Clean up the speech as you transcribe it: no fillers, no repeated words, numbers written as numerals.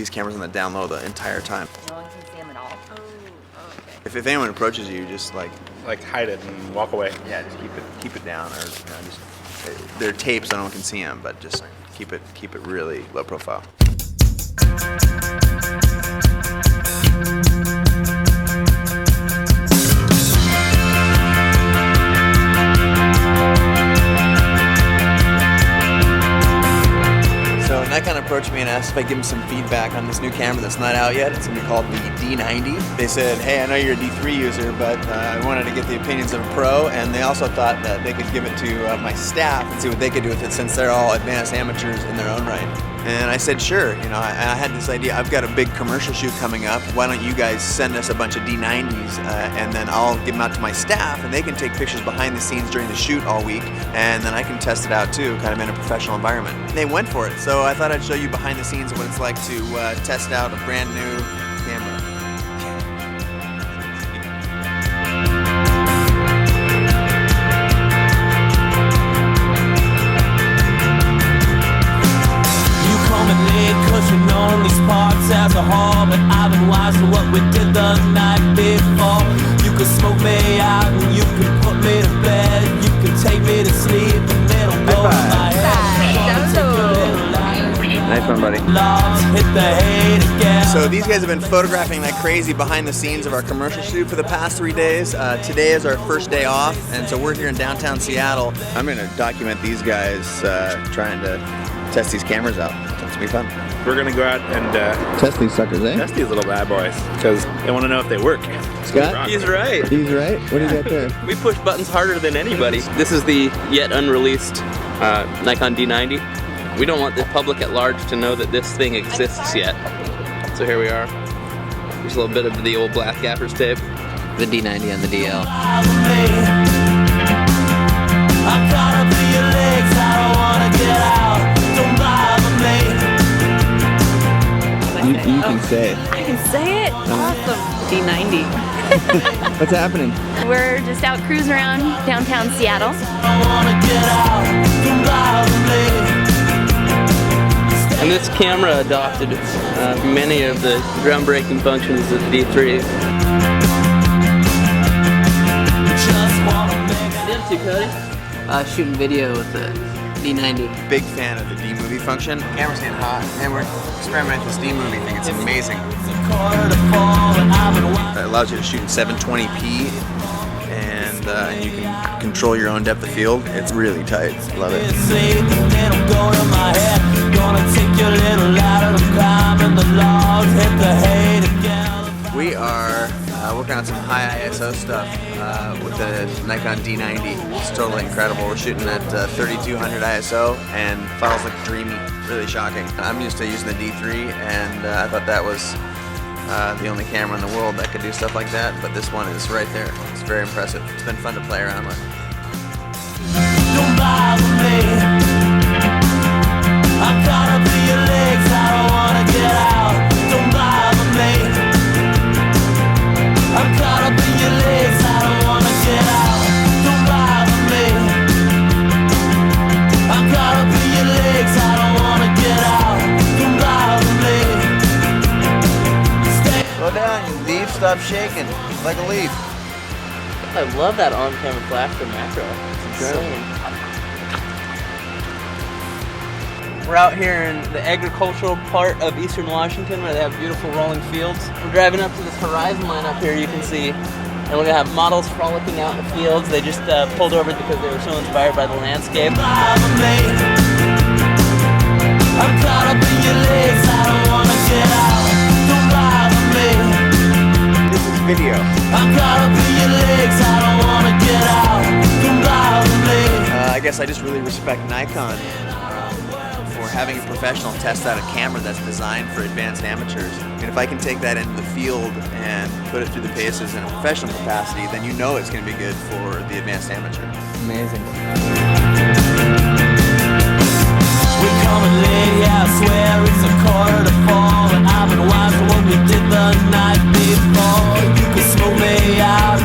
these cameras on the down low the entire time. No one can see them at all. Oh, okay. If anyone approaches you, just like hide it and walk away. Yeah, just keep it down, or just they're taped so no one can see them, but just keep it really low profile. So Nikon approached me and asked if I give them some feedback on this new camera that's not out yet. It's going to be called the D90. They said, hey, I know you're a D3 user, but I wanted to get the opinions of a pro, and they also thought that they could give it to my staff and see what they could do with it, since they're all advanced amateurs in their own right. And I said, sure. You know, I had this idea. I've got a big commercial shoot coming up. Why don't you guys send us a bunch of D90s, and then I'll give them out to my staff, and they can take pictures behind the scenes during the shoot all week, and then I can test it out too, kind of in a professional environment. And they went for it. So I thought I'd show you behind the scenes of what it's like to test out a brand new camera. Cause you know these parts as a whole, but I've been watching what we did the night before. You can smoke me out and you can put me to bed. You can take me to sleep and it'll go in my head. Nice one, buddy. Hit the hate again. So these guys have been photographing like crazy behind the scenes of our commercial shoot for the past 3 days. Today is our first day off, and so we're here in downtown Seattle. I'm going to document these guys trying to test these cameras out. It's going to be fun. We're gonna go out and test these suckers, eh? test these little bad boys, because they want to know if they work. Scott? He's right. He's right? What do you got there? We push buttons harder than anybody. This is the yet unreleased Nikon D90. We don't want the public at large to know that this thing exists yet. So here we are. There's a little bit of the old Black Gappers tape. The D90 on the DL. I gotta be your legs, I don't wanna get out. Don't bother me. You can say it. I can say it? Awesome. D90. What's happening? We're just out cruising around downtown Seattle. I wanna get out. Don't bother me. And this camera adopted many of the groundbreaking functions of the D3. Just wanna make What are you up to, Cody? Shooting video with the D90. Big fan of the D-movie function. The camera's getting hot, and we're experimenting with this D-movie thing. It's amazing. It allows you to shoot in 720p, and you can control your own depth of field. It's really tight. Love it. We are working on some high ISO stuff with the Nikon D90. It's totally incredible. We're shooting at 3200 ISO, and files look dreamy, really shocking. I'm used to using the D3, and I thought that was the only camera in the world that could do stuff like that, but this one is right there. It's very impressive. It's been fun to play around with. Don't bother me. I'm caught up in your legs, I don't wanna get out. Don't bother me. I'm caught up in your legs, I don't wanna get out. Don't bother me. I'm caught up in your legs, I don't wanna get out. Don't bother me. Slow down, you leaf. Stop shaking like a leaf. I love that on-camera flash for macro. It's insane. We're out here in the agricultural part of eastern Washington where they have beautiful rolling fields. We're driving up to this horizon line up here, you can see, and we're gonna have models frolicking out in the fields. They just pulled over because they were so inspired by the landscape. I'm caught up in your legs, I don't wanna get out. Don't bother me. This is video. I'm caught up in your legs, I don't wanna get out. Don't bother me. I guess I just really respect Nikon for having a professional test out a camera that's designed for advanced amateurs. And if I can take that into the field and put it through the paces in a professional capacity, then you know it's going to be good for the advanced amateur. Amazing. We're coming late, yeah, I swear it's 3:45, and I've been watching what we did the night before. You can smoke me out.